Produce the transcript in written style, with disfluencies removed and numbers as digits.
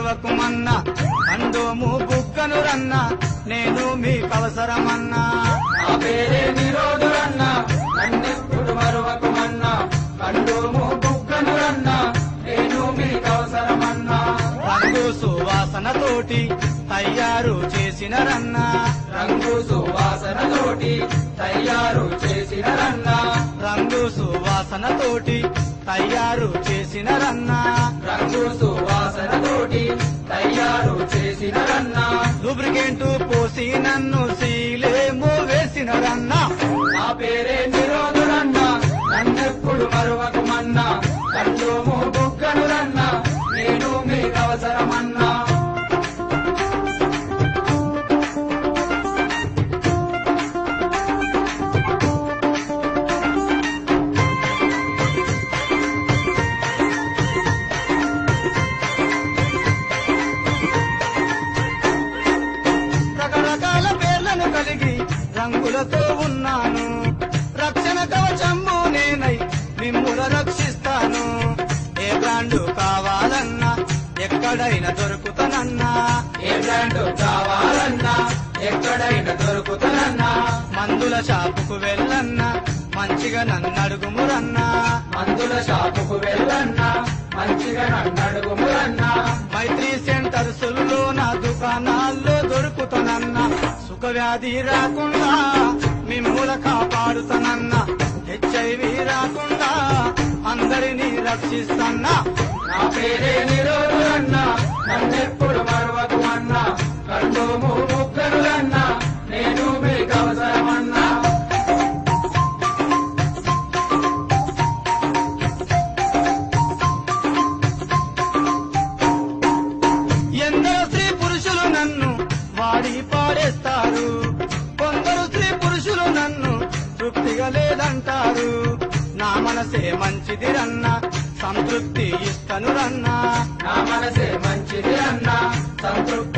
మరువకుమన్నా కండోము బుగ్గను రన్నా నేను మీకవసరమన్నా నా పేరే నిరోధురన్నా నన్నెప్పుడు మరువకుమన్నా కండోము బుగ్గను రన్నా నేను మీకవసరమన్నా రంగు సువాసనతోటి తయారు చేసిన రన్నా రంగు సువాసనతోటి తయారు చేసిన రన్నా రంగు సువాసనతోటి తయారు చేసిన రన్నా రంగు సువాసనతోటి తయారు చేసిన రన్నా లూబ్రికెంట్ పోసి నన్ను సీలేమో వేసిన రన్నా నా పేరే నిరోధురన్నా నన్నెప్పుడు మరువకుమన్నా కండోము బుగ్గను రన్నా నేను మీకవసరమన్నా రకరకాల పేర్లను కలిగి రంగులతో ఉన్నాను రక్షణ కవచంబు నేనై మిమ్ముల రక్షిస్తాను ఏ బ్రాండు కావాలన్నా ఎక్కడైనా దొరుకుతానన్నా ఏ బ్రాండ్ కావాలన్నా ఎక్కడైనా దొరుకుతానన్నా మందుల షాపుకు వెళ్ళన్నా మంచిగా నన్ను అడుగుమురన్నా మందుల షాపుకు వెళ్ళన్నా మంచిగా నన్నడుగుమురన్నా మైత్రి సెంటర్సుల్లో నా దుకాణాల్లో దొరుకుతానన్నా సుఖవ్యాధి రాకుండా మిమ్ముల కాపాడుతానన్నా హెచ్ఐవి రాకుండా అందరినీ రక్షిస్తన్నా నా పేరే నిరోధురన్నా నన్నెప్పుడు మరువకుమన్నా కండోము బుగ్గనులన్నా నేను మీకవసరమన్నా ఎందరో స్త్రీ పురుషులు నన్ను వాడి పాడేస్తారు కొందరు స్త్రీ పురుషులు నన్ను తృప్తిగా లేదంటారు నా మనసే మంచిది రన్నా సంతృప్తి ఇస్తను రన్నా నా మనసే మంచిది అన్నా సంతృప్తి